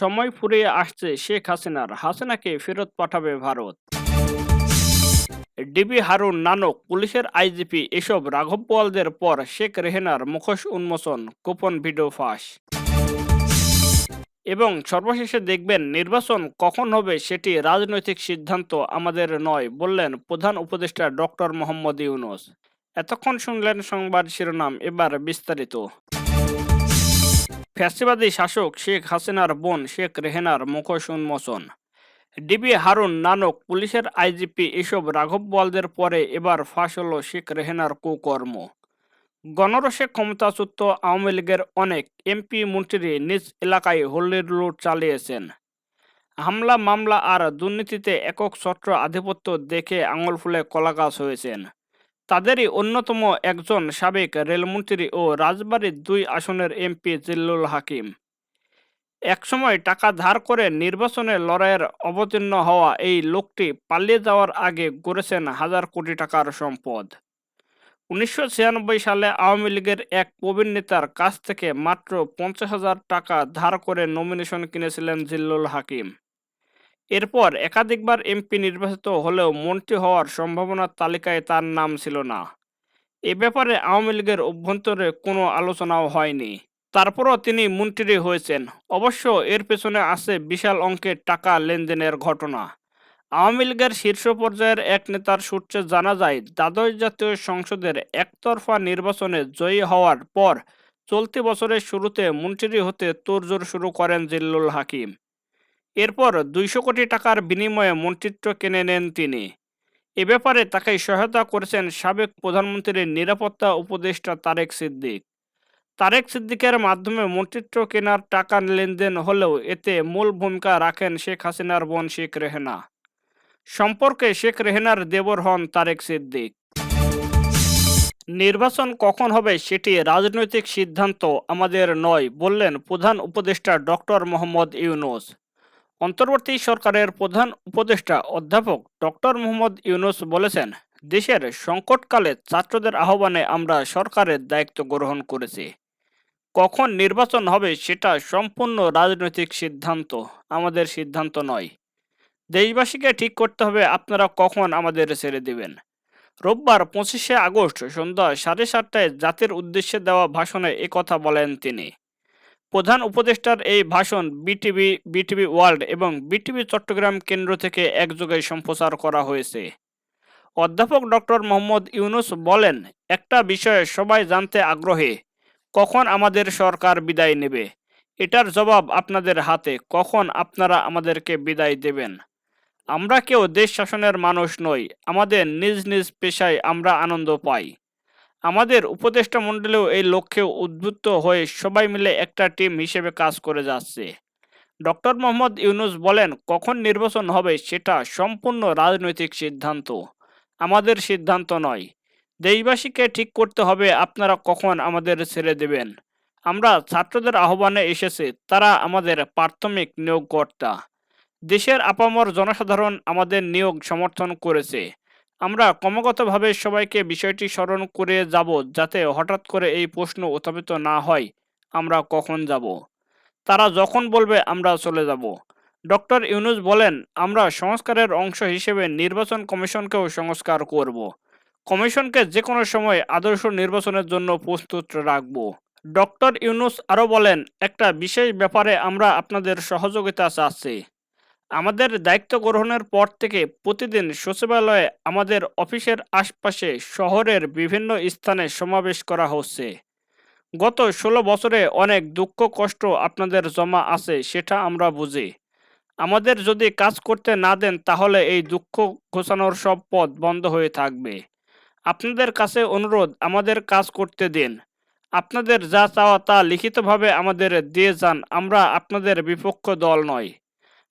সময় ফুরিয়ে আসছে শেখ হাসিনার, হাসিনাকে ফেরত পাঠাবে ভারত। ডিবি হারুন নানক, পুলিশের আইজিপি এসব রাঘব বোয়ালদের পর শেখ রেহেনার মুখোশ উন্মোচন, গোপন ভিডিও ফাঁস। এবং সর্বশেষে দেখবেন, নির্বাচন কখন হবে সেটি রাজনৈতিক সিদ্ধান্ত আমাদের নয়, বললেন প্রধান উপদেষ্টা ডক্টর মোহাম্মদ ইউনূস। এতক্ষণ শুনলেন সংবাদ শিরোনাম, এবার বিস্তারিত। ফ্যাসিবাদী শাসক শেখ হাসিনার বোন শেখ রেহেনার মুখোশ উন্মোচন। ডিবি হারুন নানক, পুলিশের আইজিপি এসব রাঘব বোয়ালদের পরে এবার ফাঁস হলো শেখ রেহেনার কুকর্ম। গণরসে ক্ষমতাচ্যুত আওয়ামী লীগের অনেক এমপি মন্ত্রী নিজ এলাকায় হল্লির লুট চালিয়েছেন। হামলা, মামলা আর দুর্নীতিতে একক ছত্র আধিপত্য দেখে আঙুল ফুলে কলাগাছ হয়েছেন। তাদেরই অন্যতম একজন সাবেক রেলমন্ত্রী ও রাজবাড়ির 2 আসনের এমপি জিল্লুল হাকিম। একসময় টাকা ধার করে নির্বাচনে লড়াইয়ের অবতীর্ণ হওয়া এই লোকটি পালিয়ে যাওয়ার আগে গড়েছেন হাজার কোটি টাকার সম্পদ। 1996 সালে আওয়ামী লীগের এক প্রবীণ নেতার কাছ থেকে মাত্র 50,000 টাকা ধার করে নমিনেশন কিনেছিলেন জিল্লুল হাকিম। এরপর একাধিকবার এমপি নির্বাচিত হলেও মন্ত্রী হওয়ার সম্ভাবনার তালিকায় তার নাম ছিল না। এ ব্যাপারে আওয়ামী লীগের অভ্যন্তরে কোনো আলোচনাও হয়নি। তারপরও তিনি মন্ত্রী হয়েছেন। অবশ্য এর পেছনে আছে বিশাল অঙ্কের টাকা লেনদেনের ঘটনা। আওয়ামী লীগের শীর্ষ পর্যায়ের এক নেতার সূত্রে জানা যায়, দ্বাদশ জাতীয় সংসদের একতরফা নির্বাচনে জয়ী হওয়ার পর চলতি বছরের শুরুতে মন্ত্রী হতে তোড়জোড় শুরু করেন জিল্লুল হাকিম। এরপর 200 কোটি টাকার বিনিময়ে মন্ত্রিত্ব কিনে নেন তিনি। এ ব্যাপারে তাকে সহায়তা করেছেন সাবেক প্রধানমন্ত্রীর নিরাপত্তা উপদেষ্টা তারেক সিদ্দিক। তারেক সিদ্দিকের মাধ্যমে মন্ত্রিত্ব কেনার টাকা লেনদেন হলেও এতে মূল ভূমিকা রাখেন শেখ হাসিনার বোন শেখ রেহেনা। সম্পর্কে শেখ রেহেনার দেবর হন তারেক সিদ্দিক। নির্বাচন কখন হবে সেটি রাজনৈতিক সিদ্ধান্ত আমাদের নয়, বললেন প্রধান উপদেষ্টা ডক্টর মোহাম্মদ ইউনূস। অন্তর্বর্তী সরকারের প্রধান উপদেষ্টা অধ্যাপক ডক্টর মোহাম্মদ ইউনূস বলেছেন, দেশের সংকটকালে ছাত্রদের আহ্বানে আমরা সরকারের দায়িত্ব গ্রহণ করেছি। কখন নির্বাচন হবে সেটা সম্পূর্ণ রাজনৈতিক সিদ্ধান্ত, আমাদের সিদ্ধান্ত নয়। দেশবাসীকে ঠিক করতে হবে আপনারা কখন আমাদের ছেড়ে দেবেন। রোববার 25শে আগস্ট সন্ধ্যা 7:30টায় জাতির উদ্দেশ্যে দেওয়া ভাষণে একথা বলেন তিনি। প্রধান উপদেষ্টার এই ভাষণ বিটিভি ওয়ার্ল্ড এবং বিটিভি চট্টগ্রাম কেন্দ্র থেকে একযোগে সম্প্রচার করা হয়েছে। অধ্যাপক ডক্টর মোহাম্মদ ইউনূস বলেন, একটা বিষয়ে সবাই জানতে আগ্রহী, কখন আমাদের সরকার বিদায় নেবে। এটার জবাব আপনাদের হাতে, কখন আপনারা আমাদেরকে বিদায় দেবেন। আমরা কেউ দেশ শাসনের মানুষ নই, আমাদের নিজ নিজ পেশায় আমরা আনন্দ পাই। আমাদের উপদেষ্টা মণ্ডলীও এই লক্ষ্যে উদ্বুদ্ধ হয়ে সবাই মিলে একটা টিম হিসেবে কাজ করে যাচ্ছে। ডক্টর মোহাম্মদ ইউনূস বলেন, কখন নির্বাচন হবে সেটা সম্পূর্ণ রাজনৈতিক সিদ্ধান্ত, আমাদের সিদ্ধান্ত নয়। দেশবাসীকে ঠিক করতে হবে আপনারা কখন আমাদের ছেড়ে দেবেন। আমরা ছাত্রদের আহ্বানে এসেছি, তারা আমাদের প্রাথমিক নিয়োগকর্তা। দেশের আপামর জনসাধারণ আমাদের নিয়োগ সমর্থন করেছে। আমরা ক্রমাগতভাবে সবাইকে বিষয়টি স্মরণ করে যাব, যাতে হঠাৎ করে এই প্রশ্ন উত্থাপিত না হয়, আমরা কখন যাব। তারা যখন বলবে আমরা চলে যাব। ডক্টর ইউনূস বলেন, আমরা সংস্কারের অংশ হিসেবে নির্বাচন কমিশনকেও সংস্কার করব। কমিশনকে যে কোনো সময় আদর্শ নির্বাচনের জন্য প্রস্তুত রাখব। ডক্টর ইউনূস আরও বলেন, একটা বিশেষ ব্যাপারে আমরা আপনাদের সহযোগিতা চাচ্ছি। আমাদের দায়িত্ব গ্রহণের পর থেকে প্রতিদিন সচিবালয়ে, আমাদের অফিসের আশপাশে, শহরের বিভিন্ন স্থানে সমাবেশ করা হচ্ছে। গত 16 বছরে অনেক দুঃখ কষ্ট আপনাদের জমা আছে, সেটা আমরা বুঝি। আমাদের যদি কাজ করতে না দেন তাহলে এই দুঃখ ঘোচানোর সব পথ বন্ধ হয়ে থাকবে। আপনাদের কাছে অনুরোধ, আমাদের কাজ করতে দিন। আপনাদের যা চাওয়া তা লিখিতভাবে আমাদের দিয়ে যান, আমরা আপনাদের বিপক্ষ দল নয়।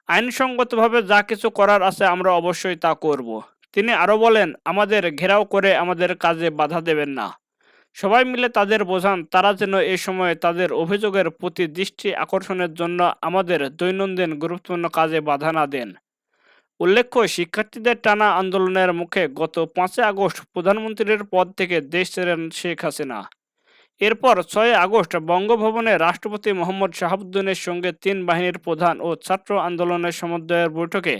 আইনসঙ্গতভাবে যা কিছু করার আছে আমরা অবশ্যই তা করব। তিনি আরও বলেন, আমাদের ঘেরাও করে আমাদের কাজে বাধা দেবেন না। সবাই মিলে তাদের বোঝান, তারা যেন এ সময় তাদের অভিযোগের প্রতি দৃষ্টি আকর্ষণের জন্য আমাদের দৈনন্দিন গুরুত্বপূর্ণ কাজে বাধা না দেন। উল্লেখ্য, শিক্ষার্থীদের টানা আন্দোলনের মুখে গত 5 আগস্ট প্রধানমন্ত্রীর পদ থেকে দেশ ছেড়েন শেখ হাসিনা। এরপর 6 আগস্ট বঙ্গভবনে রাষ্ট্রপতি মোহাম্মদ শাহাবুদ্দিনের সঙ্গে তিন বাহিনীর প্রধান ও ছাত্র আন্দোলনের সমন্বয়ের বৈঠকে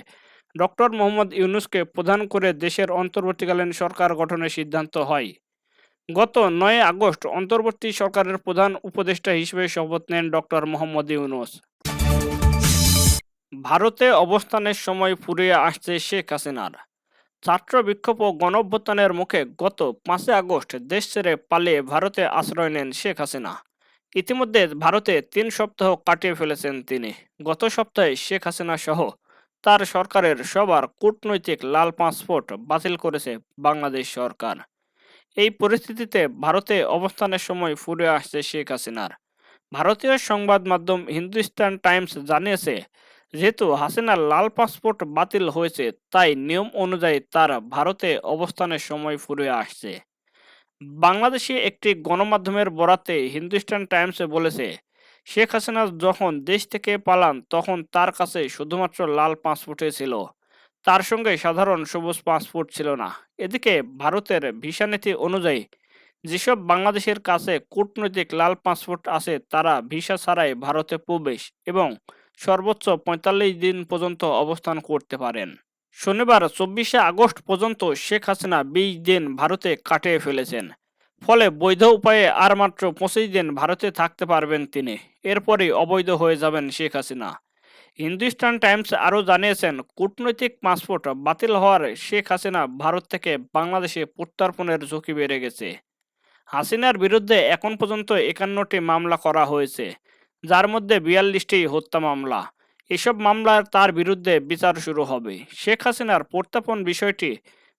ডক্টর মোহাম্মদ ইউনূসকে প্রধান করে দেশের অন্তর্বর্তীকালীন সরকার গঠনের সিদ্ধান্ত হয়। গত 9 আগস্ট অন্তর্বর্তী সরকারের প্রধান উপদেষ্টা হিসেবে শপথ নেন ডক্টর মোহাম্মদ ইউনূস। ভারতে অবস্থানের সময় ফুরিয়ে আসছে শেখ হাসিনার। ছাত্র বিক্ষোভ ও গণঅভ্যুত্থানের মুখে গত 5 আগস্ট দেশ ছেড়ে পালিয়ে ভারতে আশ্রয় নেন শেখ হাসিনা। ইতিমধ্যে ভারতে 3 সপ্তাহ কাটিয়ে ফেলেছেন তিনি। গত সপ্তাহে শেখ হাসিনা সহ তার সরকারের সবার কূটনৈতিক লাল পাসপোর্ট বাতিল করেছে বাংলাদেশ সরকার। এই পরিস্থিতিতে ভারতে অবস্থানের সময় ফুরিয়ে আসছে শেখ হাসিনার। ভারতীয় সংবাদ মাধ্যম হিন্দুস্তান টাইমস জানিয়েছে, যেহেতু হাসিনার লাল পাসপোর্ট বাতিল হয়েছে, তাই নিয়ম অনুযায়ী তার ভারতে অবস্থানের সময় ফুরিয়ে আসছে। বাংলাদেশি একটি গণমাধ্যমের বরাতে হিন্দুস্তান টাইমসে বলেছে, শেখ হাসিনা যখন দেশ থেকে পালান তখন তার কাছে শুধুমাত্র লাল পাসপোর্টই ছিল, তার সঙ্গে সাধারণ সবুজ পাসপোর্ট ছিল না। এদিকে ভারতের ভিসা নীতি অনুযায়ী যেসব বাংলাদেশের কাছে কূটনৈতিক লাল পাসপোর্ট আছে তারা ভিসা ছাড়াই ভারতে প্রবেশ এবং সর্বোচ্চ ৪৫ দিন পর্যন্ত অবস্থান করতে পারেন। শনিবার 24 আগস্ট পর্যন্ত শেখ হাসিনা 20 দিন ভারতে কাটিয়ে ফেলেছেন। ফলে বৈধ উপায়ে আর মাত্র 25 দিন ভারতে থাকতে পারবেন তিনি। এরপরই অবৈধ হয়ে যাবেন শেখ হাসিনা। হিন্দুস্তান টাইমস আরও জানিয়েছেন, কূটনৈতিক পাসপোর্ট বাতিল হওয়ার শেখ হাসিনা ভারত থেকে বাংলাদেশে প্রত্যর্পণের ঝুঁকি বেড়ে গেছে। হাসিনার বিরুদ্ধে এখন পর্যন্ত 51টি মামলা করা হয়েছে, যার মধ্যে 42টি হত্যা মামলা। এসব মামলার তার বিরুদ্ধে বিচার শুরু হবে। শেখ হাসিনার প্রত্যর্পণ বিষয়টি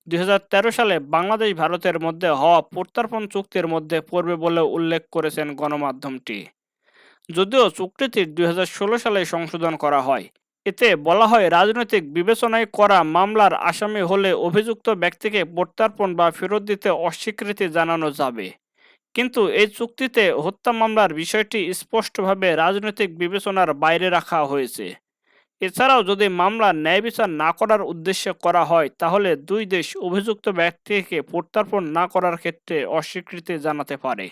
2013 সালে বাংলাদেশ ভারতের মধ্যে হওয়া প্রত্যর্পণ চুক্তির মধ্যে পড়বে বলে উল্লেখ করেছেন গণমাধ্যমটি। যদিও চুক্তিটি 2016 সালে সংশোধন করা হয়। এতে বলা হয়, রাজনৈতিক বিবেচনায় করা মামলার আসামি হলে অভিযুক্ত ব্যক্তিকে প্রত্যর্পণ বা ফেরত দিতে অস্বীকৃতি জানানো যাবে। কিন্তু এই চুক্তিতে হত্যা মামলার বিষয়টি স্পষ্টভাবে রাজনৈতিক বিবেচনার বাইরে রাখা হয়েছে। এছাড়াও যদি মামলা ন্যায় বিচার না করার উদ্দেশ্যে করা হয়, তাহলে দুই দেশ অভিযুক্ত ব্যক্তিকে প্রত্যর্পণ না করার ক্ষেত্রে অস্বীকৃতি জানাতে পারে।